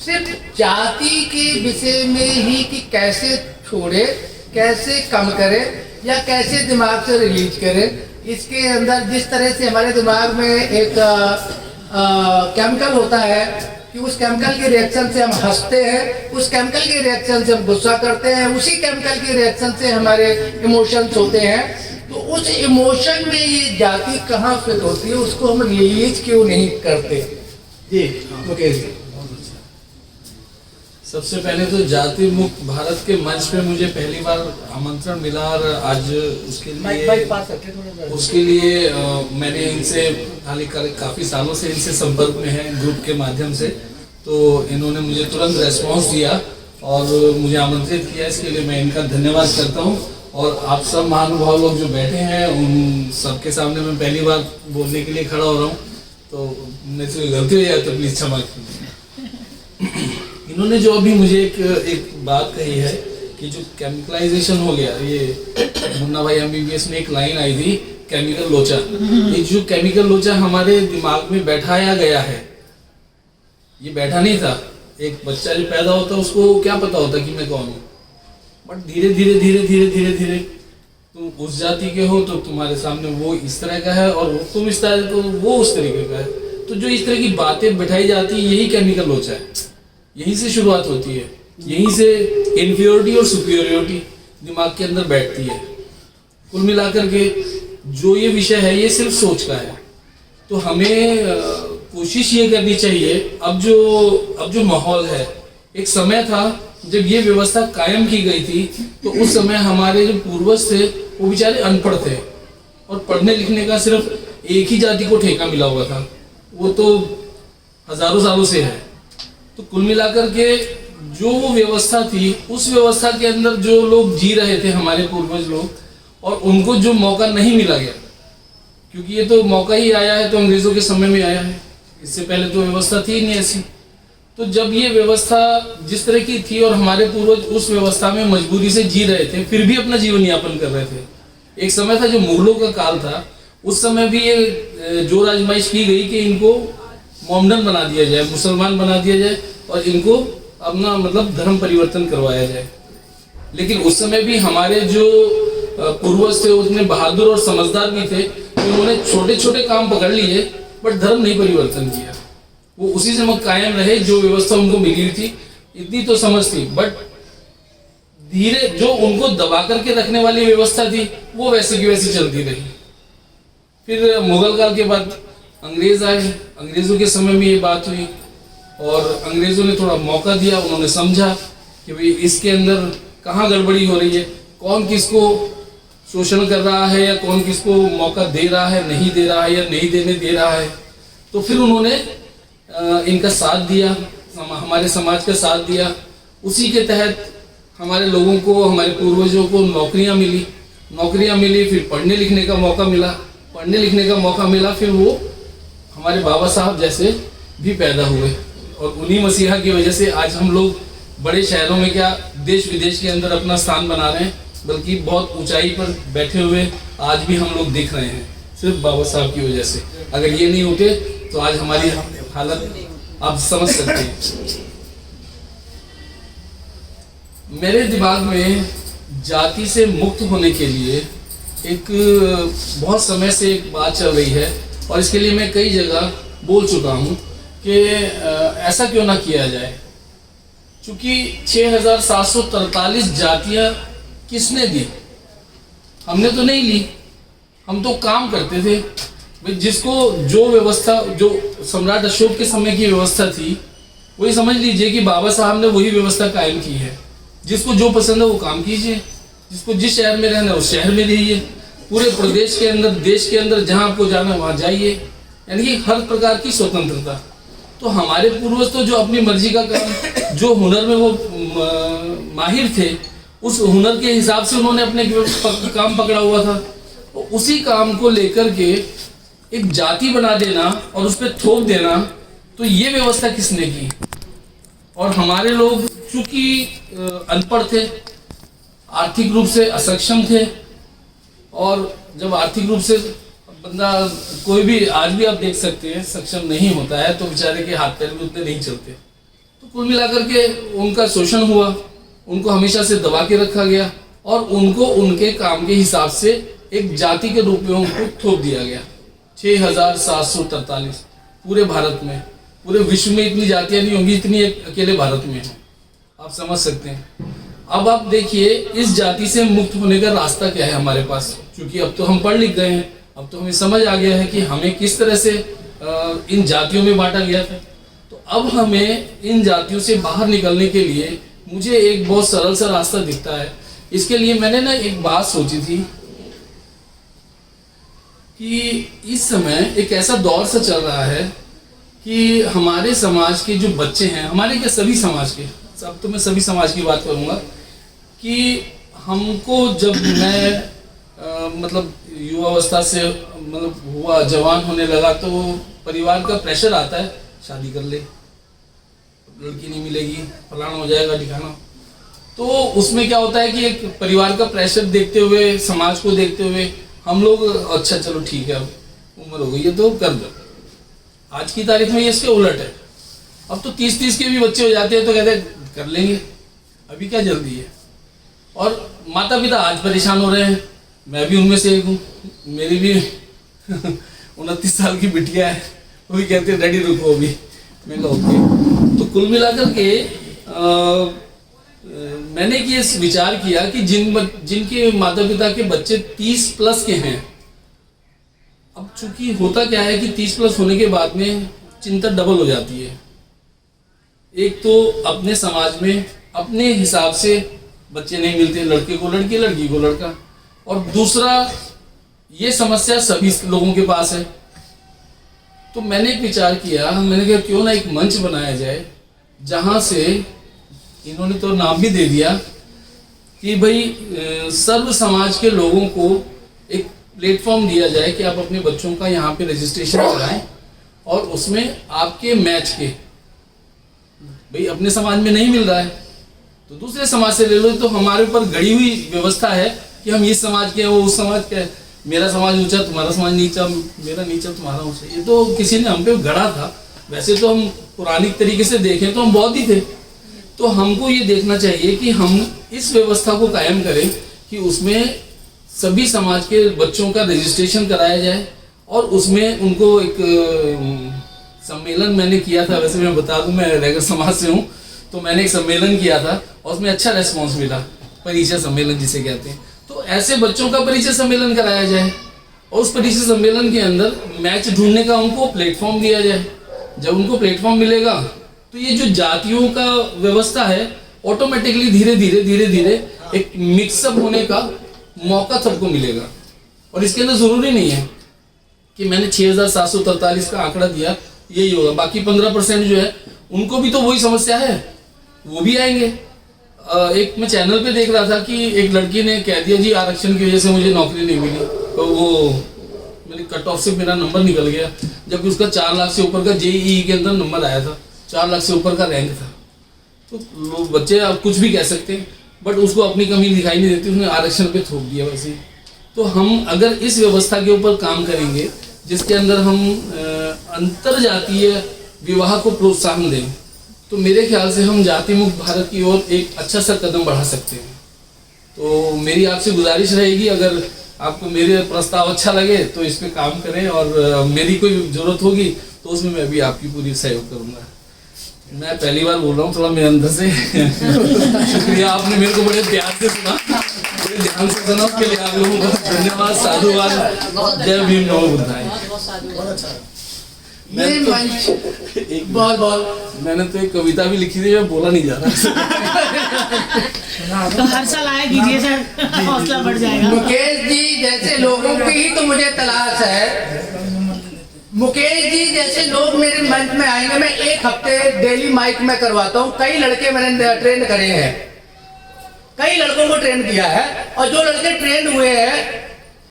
सिर्फ जाति के विषय में ही कि कैसे छोड़े, कैसे कम करे या कैसे दिमाग से रिलीज करे। इसके अंदर जिस तरह से हमारे दिमाग में एक केमिकल होता है कि उस केमिकल के रिएक्शन से हम हंसते हैं, उस केमिकल के रिएक्शन से हम गुस्सा करते हैं, उसी केमिकल के रिएक्शन से हमारे इमोशंस होते हैं। तो उस इमोशन में ये जाति कहाँ फिट होती है, उसको हम रिलीज क्यों नहीं करते? जी मुकेश जी। सबसे पहले तो जाति मुक्त भारत के मंच पे मुझे पहली बार आमंत्रण मिला और आज उसके लिए मैंने इनसे काफ़ी सालों से इनसे संपर्क में है ग्रुप के माध्यम से। तो इन्होंने मुझे तुरंत रेस्पॉन्स दिया और मुझे आमंत्रित किया, इसके लिए मैं इनका धन्यवाद करता हूँ। और आप सब महानुभाव लोग जो बैठे हैं उन सबके सामने मैं पहली बार बोलने के लिए खड़ा हो रहा हूँ, तो मेरे से गलती हो जाए तो प्लीज़ क्षमा कीजिए। इन्होंने जो अभी मुझे एक बात कही है कि जो केमिकलाइजेशन हो गया, ये मुन्ना भाई MBBS में एक लाइन आई थी, केमिकल लोचा। ये जो केमिकल लोचा हमारे दिमाग में बैठाया गया है, ये बैठा नहीं था। एक बच्चा जो पैदा होता है उसको क्या पता होता कि मैं कौन हूँ, बट धीरे धीरे धीरे धीरे धीरे धीरे तुम उस जाति के हो तो तुम्हारे सामने वो इस तरह का है और तुम इस तरह को वो उस तरीके का है। तो जो इस तरह की बातें बैठाई जाती है यही केमिकल लोचा है। यहीं से शुरुआत होती है, यहीं से इन्फीरियोरिटी और सुपीरियोरिटी दिमाग के अंदर बैठती है। कुल मिलाकर के जो ये विषय है ये सिर्फ सोच का है। तो हमें कोशिश ये करनी चाहिए, अब जो माहौल है, एक समय था जब ये व्यवस्था कायम की गई थी तो उस समय हमारे जो पूर्वज थे वो बेचारे अनपढ़ थे और पढ़ने लिखने का सिर्फ एक ही जाति को ठेका मिला हुआ था, वो तो हजारों सालों से है। तो कुल मिलाकर के जो व्यवस्था थी उस व्यवस्था के अंदर जो लोग जी रहे थे हमारे पूर्वज लोग, और उनको जो मौका नहीं मिला गया, क्योंकि ये तो मौका ही आया है तो अंग्रेजों के समय में आया है, इससे पहले तो व्यवस्था थी नहीं ऐसी। तो जब ये व्यवस्था जिस तरह की थी और हमारे पूर्वज उस व्यवस्था में मजबूरी से जी रहे थे, फिर भी अपना जीवन यापन कर रहे थे। एक समय था जो मुगलों का काल था, उस समय भी ये जोर आजमाइश की गई कि इनको मोमडन बना दिया जाए, मुसलमान बना दिया जाए और इनको अपना मतलब धर्म परिवर्तन करवाया जाए। लेकिन उस समय भी हमारे जो पूर्वज थे उतने बहादुर और समझदार भी थे कि उन्होंने छोटे छोटे काम पकड़ लिए बट धर्म नहीं परिवर्तन किया। वो उसी समय कायम रहे जो व्यवस्था उनको मिली थी, इतनी तो समझ थी। बट धीरे जो उनको दबा करके रखने वाली व्यवस्था थी वो वैसे की वैसी चलती रही। फिर मुगल काल के बाद अंग्रेज आए, अंग्रेजों के समय में ये बात हुई और अंग्रेजों ने थोड़ा मौका दिया, उन्होंने समझा कि भाई इसके अंदर कहाँ गड़बड़ी हो रही है, कौन किसको शोषण कर रहा है या कौन किसको मौका दे रहा है, नहीं दे रहा है या नहीं देने दे रहा है। तो फिर उन्होंने इनका साथ दिया, हमारे समाज का साथ दिया। उसी के तहत हमारे लोगों को, हमारे पूर्वजों को नौकरियां मिली, फिर पढ़ने लिखने का मौका मिला, फिर वो हमारे बाबा साहब जैसे भी पैदा हुए और उन्हीं मसीहा की वजह से आज हम लोग बड़े शहरों में क्या देश विदेश के अंदर अपना स्थान बना रहे हैं, बल्कि बहुत ऊंचाई पर बैठे हुए आज भी हम लोग दिख रहे हैं सिर्फ बाबा साहब की वजह से। अगर ये नहीं होते तो आज हमारी हालत आप समझ सकते हैं। मेरे दिमाग में जाति से मुक्त होने के लिए एक बहुत समय से एक बात चल रही है और इसके लिए मैं कई जगह बोल चुका हूँ कि ऐसा क्यों ना किया जाए। चूँकि 6743 जातियाँ किसने दी? हमने तो नहीं ली, हम तो काम करते थे। जिसको जो व्यवस्था, जो सम्राट अशोक के समय की व्यवस्था थी, वही समझ लीजिए कि बाबा साहब ने वही व्यवस्था कायम की है। जिसको जो पसंद है वो काम कीजिए, जिसको जिस शहर में रहना है उस शहर में रहिए, पूरे प्रदेश के अंदर, देश के अंदर जहाँ आपको जाना है वहाँ जाइए, यानी कि हर प्रकार की स्वतंत्रता। तो हमारे पूर्वज तो जो अपनी मर्जी का काम, जो हुनर में वो माहिर थे, उस हुनर के हिसाब से उन्होंने अपने काम पकड़ा हुआ था। तो उसी काम को लेकर के एक जाति बना देना और उस पर थोप देना, तो ये व्यवस्था किसने की? और हमारे लोग चूंकि अनपढ़ थे, आर्थिक रूप से असक्षम थे, और जब आर्थिक रूप से बंदा कोई भी, आज भी आप देख सकते हैं, सक्षम नहीं होता है तो बेचारे के हाथ पैर भी उतने नहीं चलते। तो कुल मिलाकर के उनका शोषण हुआ, उनको हमेशा से दबा के रखा गया और उनको उनके काम के हिसाब से एक जाति के रूप में उनको थोप दिया गया। 6743 पूरे भारत में, पूरे विश्व में इतनी जातियां नहीं होंगी इतनी अकेले भारत में है, आप समझ सकते हैं। अब आप देखिए इस जाति से मुक्त होने का रास्ता क्या है हमारे पास, क्योंकि अब तो हम पढ़ लिख गए हैं, अब तो हमें समझ आ गया है कि हमें किस तरह से इन जातियों में बांटा गया था। तो अब हमें इन जातियों से बाहर निकलने के लिए मुझे एक बहुत सरल सा रास्ता दिखता है। इसके लिए मैंने ना एक बात सोची थी कि इस समय एक ऐसा दौर सा चल रहा है कि हमारे समाज के जो बच्चे हैं, हमारे क्या सभी समाज के, अब तो मैं सभी समाज की बात करूंगा, कि हमको जब मैं मतलब युवावस्था से मतलब हुआ, जवान होने लगा, तो परिवार का प्रेशर आता है, शादी कर ले, लड़की नहीं मिलेगी, फलाना हो जाएगा, ठिकाना। तो उसमें क्या होता है कि एक परिवार का प्रेशर देखते हुए, समाज को देखते हुए हम लोग अच्छा चलो ठीक है, अब उम्र हो गई है तो कर दो। आज की तारीख में ये इसके उलट है, अब तो 30-30 के भी बच्चे हो जाते हैं तो कहते हैं कर लेंगे, अभी क्या जल्दी है। और माता पिता आज परेशान हो रहे हैं, मैं भी उनमें से एक हूँ, मेरी भी 29 साल की बिटिया है, वो भी कहते हैं डैडी रुको अभी, मैं कहा ओके। तो कुल मिलाकर के मैंने ये विचार किया कि जिनके माता पिता के बच्चे 30 प्लस के हैं, अब चूंकि होता क्या है कि 30 प्लस होने के बाद में चिंता डबल हो जाती है। एक तो अपने समाज में अपने हिसाब से बच्चे नहीं मिलते, लड़के को लड़की, लड़की को लड़का, और दूसरा ये समस्या सभी लोगों के पास है। तो मैंने एक विचार किया, मैंने कहा क्यों ना एक मंच बनाया जाए जहां से, इन्होंने तो नाम भी दे दिया कि भाई सर्व समाज के लोगों को एक प्लेटफॉर्म दिया जाए कि आप अपने बच्चों का यहाँ पे रजिस्ट्रेशन कराएं और उसमें आपके मैच के, भाई अपने समाज में नहीं मिल रहा है तो दूसरे समाज से ले लो। तो हमारे ऊपर गड़ी हुई व्यवस्था है कि हम इस समाज के हैं, वो उस समाज के हैं, मेरा समाज ऊंचा तुम्हारा समाज नीचा, मेरा नीचा तुम्हारा ऊंचा, ये तो किसी ने हम पे गढ़ा था। वैसे तो हम पुरानी तरीके से देखें तो हम बहुत ही थे। तो हमको ये देखना चाहिए कि हम इस व्यवस्था को कायम करें कि उसमें सभी समाज के बच्चों का रजिस्ट्रेशन कराया जाए और उसमें उनको एक सम्मेलन मैंने किया था। वैसे मैं बता दूं, मैं रैगर समाज से हूँ, तो मैंने एक सम्मेलन किया था और उसमें अच्छा रेस्पॉन्स मिला, परिचय सम्मेलन जिसे कहते हैं। तो ऐसे बच्चों का परिचय सम्मेलन कराया जाए और उस परिचय सम्मेलन के अंदर मैच ढूंढने का उनको प्लेटफॉर्म दिया जाए। जब उनको प्लेटफॉर्म मिलेगा तो ये जो जातियों का व्यवस्था है ऑटोमेटिकली धीरे धीरे एक मिक्सअप होने का मौका सबको मिलेगा। और इसके अंदर जरूरी नहीं है कि मैंने 6743 का आंकड़ा दिया यही होगा, बाकी 15% जो है उनको भी तो वही समस्या है, वो भी आएंगे। एक मैं चैनल पे देख रहा था कि एक लड़की ने कह दिया जी आरक्षण की वजह से मुझे नौकरी नहीं मिली, तो वो मेरे कट ऑफ से मेरा नंबर निकल गया, जबकि उसका 4 लाख से ऊपर का जेईई के अंदर नंबर आया था, 4 लाख से ऊपर का रैंक था। तो लोग बच्चे अब कुछ भी कह सकते हैं, बट उसको अपनी कमी दिखाई नहीं देती, उसने आरक्षण पे थोप दिया वैसे। तो हम अगर इस व्यवस्था के ऊपर काम करेंगे जिसके अंदर हम अंतरजातीय विवाह को प्रोत्साहन दें, तो मेरे ख्याल से हम जाति मुक्त भारत की ओर एक अच्छा सा कदम बढ़ा सकते हैं। तो मेरी आपसे गुजारिश रहेगी, अगर आपको मेरे प्रस्ताव अच्छा लगे तो इस पे काम करें, और मेरी कोई जरूरत होगी तो उसमें मैं भी आपकी पूरी सहयोग करूंगा। मैं पहली बार बोल रहा हूँ, थोड़ा मेरे अंदर से शुक्रिया, आपने मेरे को बड़े प्यार से सुना, बड़े ध्यान से सुना, उसके लिए आप लोगों को धन्यवाद, साधुवाद, जय भीम, नमो बुद्धाय। ये मंच बहुत मैंने तो एक कविता भी लिखी थी, मैं बोला नहीं जा रहा। तो हर साल आए दीजिए सर, हौसला बढ़ जाएगा। मुकेश जी जैसे लोगों की ही तो मुझे तलाश है। मुकेश जी जैसे लोग मेरे मंच में आएंगे, मैं 1 हफ्ते डेली माइक में करवाता हूँ। कई लड़के मैंने ट्रेन करे हैं, कई लड़कों को ट्रेन किया है, और जो लड़के ट्रेन हुए हैं